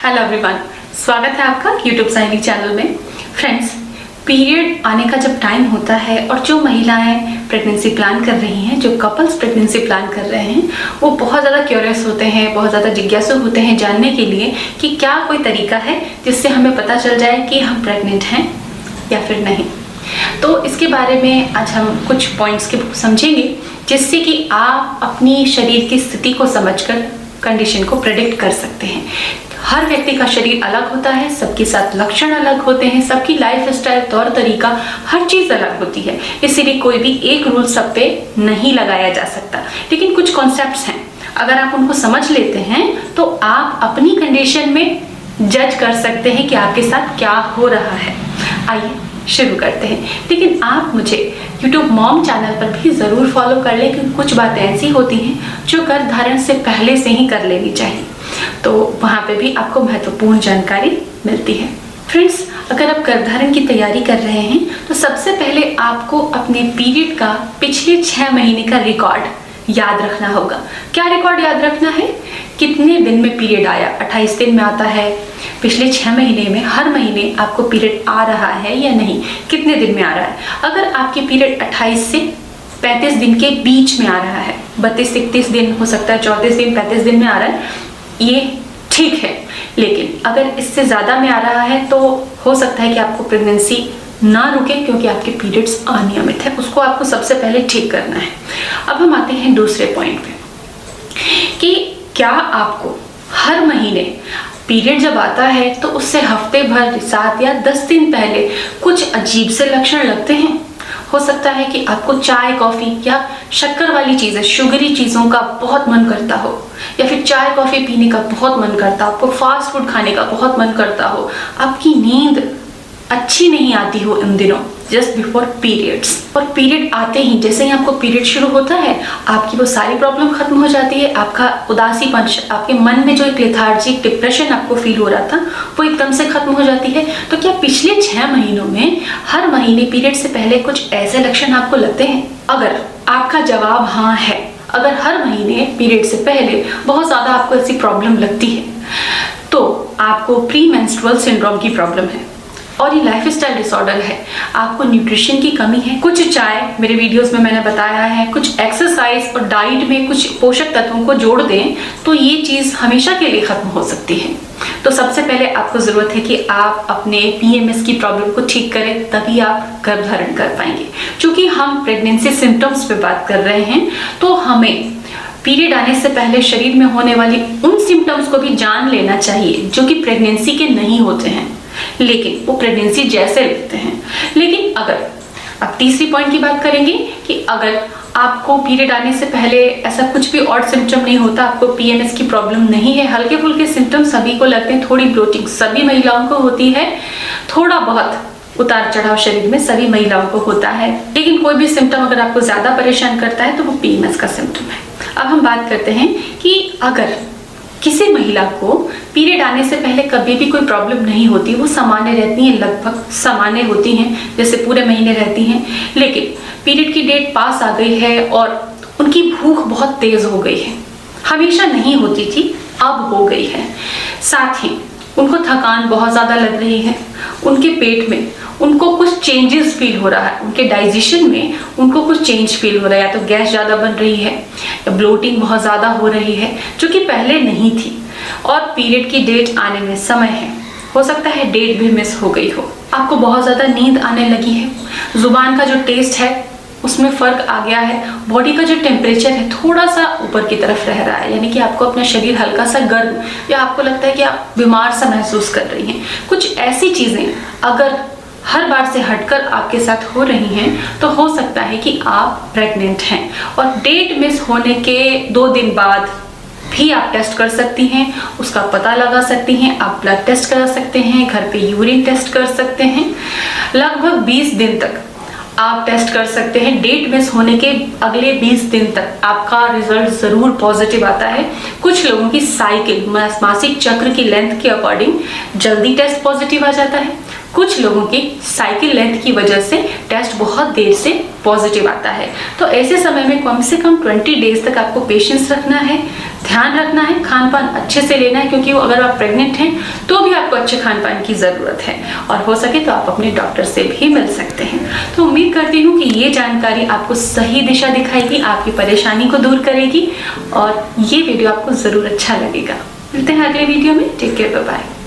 Hello everyone, स्वागत है आपका यूट्यूब साइनी चैनल में। फ्रेंड्स, पीरियड आने का जब टाइम होता है और जो महिलाएं प्रेगनेंसी प्लान कर रही हैं, जो कपल्स प्रेगनेंसी प्लान कर रहे हैं, वो बहुत ज़्यादा क्यूरियस होते हैं, बहुत ज़्यादा जिज्ञासु होते हैं जानने के लिए कि क्या कोई तरीका है जिससे हमें पता चल जाए कि हम प्रेग्नेंट हैं या फिर नहीं। तो इसके बारे में आज हम कुछ पॉइंट्स के समझेंगे जिससे कि आप अपनी शरीर की स्थिति को समझकर कंडीशन को प्रेडिक्ट कर सकते हैं। हर व्यक्ति का शरीर अलग होता है, सबके साथ लक्षण अलग होते हैं, सबकी लाइफ स्टाइल, तौर तरीका, हर चीज़ अलग होती है। इसीलिए कोई भी एक रूल सब पे नहीं लगाया जा सकता। लेकिन कुछ कॉन्सेप्ट्स हैं, अगर आप उनको समझ लेते हैं तो आप अपनी कंडीशन में जज कर सकते हैं कि आपके साथ क्या हो रहा है। आइए शुरू करते हैं। लेकिन आप मुझे YouTube मॉम चैनल पर भी ज़रूर फॉलो कर लें, क्योंकि कुछ बातें ऐसी होती हैं जो गर्भधारण से पहले से ही कर लेनी चाहिए। तो वहाँ पे भी आपको महत्वपूर्ण जानकारी मिलती है। फ्रेंड्स, अगर आप गर्भधारण की तैयारी कर रहे हैं तो सबसे पहले आपको अपने पीरियड का पिछले 6 महीने का रिकॉर्ड याद रखना होगा। क्या रिकॉर्ड याद रखना है? कितने दिन में पीरियड आया, 28 दिन में आता है, पिछले 6 महीने में हर महीने आपको पीरियड आ रहा है या नहीं, कितने दिन में आ रहा है। अगर आपके पीरियड 28 से 35 दिन के बीच में आ रहा है, 32-31 दिन हो सकता है, 34 दिन, 35 दिन में आ रहा है, ये ठीक है। लेकिन अगर इससे ज़्यादा में आ रहा है तो हो सकता है कि आपको प्रेगनेंसी ना रुके, क्योंकि आपके पीरियड्स अनियमित है। उसको आपको सबसे पहले ठीक करना है। अब हम आते हैं दूसरे पॉइंट पे कि क्या आपको हर महीने पीरियड जब आता है तो उससे हफ्ते भर, 7 या 10 दिन पहले कुछ अजीब से लक्षण लगते हैं। हो सकता है कि आपको चाय, कॉफ़ी या शक्कर वाली चीज़ें, शुगरी चीज़ों का बहुत मन करता हो, या फिर चाय कॉफ़ी पीने का बहुत मन करता हो, आपको फास्ट फूड खाने का बहुत मन करता हो, आपकी नींद अच्छी नहीं आती हो इन दिनों जस्ट बिफोर पीरियड्स। और पीरियड आते ही, जैसे ही आपको पीरियड शुरू होता है, आपकी वो सारी प्रॉब्लम खत्म हो जाती है। आपका उदासीपन, आपके मन में जो एक लेथार्जिक डिप्रेशन आपको फील हो रहा था, वो एकदम से खत्म हो जाती है। तो क्या पिछले 6 महीनों में हर महीने पीरियड से पहले कुछ ऐसे लक्षण आपको लगते हैं? अगर आपका जवाब हाँ है, अगर हर महीने पीरियड से पहले बहुत ज़्यादा आपको ऐसी प्रॉब्लम लगती है, तो आपको प्री मेंस्ट्रुअल सिंड्रोम की प्रॉब्लम है और ये लाइफस्टाइल डिसऑर्डर है। आपको न्यूट्रिशन की कमी है। कुछ चाय, मेरे वीडियोस में मैंने बताया है, कुछ एक्सरसाइज और डाइट में कुछ पोषक तत्वों को जोड़ दें तो ये चीज़ हमेशा के लिए खत्म हो सकती है। तो सबसे पहले आपको ज़रूरत है कि आप अपने PMS की प्रॉब्लम को ठीक करें, तभी आप गर्भधारण कर पाएंगे। क्योंकि हम प्रेगनेंसी सिम्टम्स पे बात कर रहे हैं, तो हमें पीरियड आने से पहले शरीर में होने वाली उन सिम्टम्स को भी जान लेना चाहिए जो कि प्रेगनेंसी के नहीं होते हैं, लेकिन वो प्रेगनेंसी जैसे लगते हैं। लेकिन अगर अब तीसरी पॉइंट की बात करेंगे कि अगर आपको पीरियड आने से पहले ऐसा कुछ भी और सिम्टम नहीं होता, आपको PMS की प्रॉब्लम नहीं है, हल्के फुल्के सिम्टम सभी को लगते हैं, थोड़ी ब्लोटिंग सभी महिलाओं को होती है, थोड़ा बहुत उतार चढ़ाव शरीर में सभी महिलाओं को होता है, लेकिन कोई भी सिम्टम अगर आपको ज़्यादा परेशान करता है तो वो PMS का सिम्टम है। अब हम बात करते हैं कि अगर किसी महिला को पीरियड आने से पहले कभी भी कोई प्रॉब्लम नहीं होती, वो सामान्य रहती हैं, लगभग सामान्य होती हैं, जैसे पूरे महीने रहती हैं, लेकिन पीरियड की डेट पास आ गई है और उनकी भूख बहुत तेज हो गई है, हमेशा नहीं होती थी, अब हो गई है, साथ ही उनको थकान बहुत ज़्यादा लग रही है, उनके पेट में उनको कुछ चेंजेस फील हो रहा है, उनके डाइजेशन में उनको कुछ चेंज फील हो रहा है, या तो गैस ज़्यादा बन रही है या ब्लोटिंग बहुत ज़्यादा हो रही है जो कि पहले नहीं थी, और पीरियड की डेट आने में समय है, हो सकता है डेट भी मिस हो गई हो, आपको बहुत ज़्यादा नींद आने लगी है, जुबान का जो टेस्ट है उसमें फ़र्क आ गया है, बॉडी का जो टेम्परेचर है थोड़ा सा ऊपर की तरफ रह रहा है, यानी कि आपको अपना शरीर हल्का सा गर्म, या आपको लगता है कि आप बीमार सा महसूस कर रही हैं। कुछ ऐसी चीज़ें अगर हर बार से हटकर आपके साथ हो रही हैं तो हो सकता है कि आप प्रेग्नेंट हैं। और डेट मिस होने के 2 दिन बाद भी आप टेस्ट कर सकती हैं, उसका पता लगा सकती हैं, आप ब्लड टेस्ट करा सकते हैं, घर पे यूरिन टेस्ट कर सकते हैं, लगभग 20 दिन तक आप टेस्ट कर सकते हैं। डेट मिस होने के अगले 20 दिन तक आपका रिजल्ट ज़रूर पॉजिटिव आता है। कुछ लोगों की साइकिल, मासिक चक्र की लेंथ के अकॉर्डिंग जल्दी टेस्ट पॉजिटिव आ जाता है, कुछ लोगों की साइकिल लेंथ की वजह से टेस्ट बहुत देर से पॉजिटिव आता है। तो ऐसे समय में कम से कम 20 डेज तक आपको पेशेंस रखना है, ध्यान रखना है, खान पान अच्छे से लेना है, क्योंकि अगर आप प्रेग्नेंट हैं तो भी आपको अच्छे खान पान की ज़रूरत है, और हो सके तो आप अपने डॉक्टर से भी मिल सकते हैं। तो उम्मीद करती हूँ कि ये जानकारी आपको सही दिशा दिखाएगी, आपकी परेशानी को दूर करेगी, और ये वीडियो आपको ज़रूर अच्छा लगेगा। मिलते हैं अगले वीडियो में। Take care, bye bye.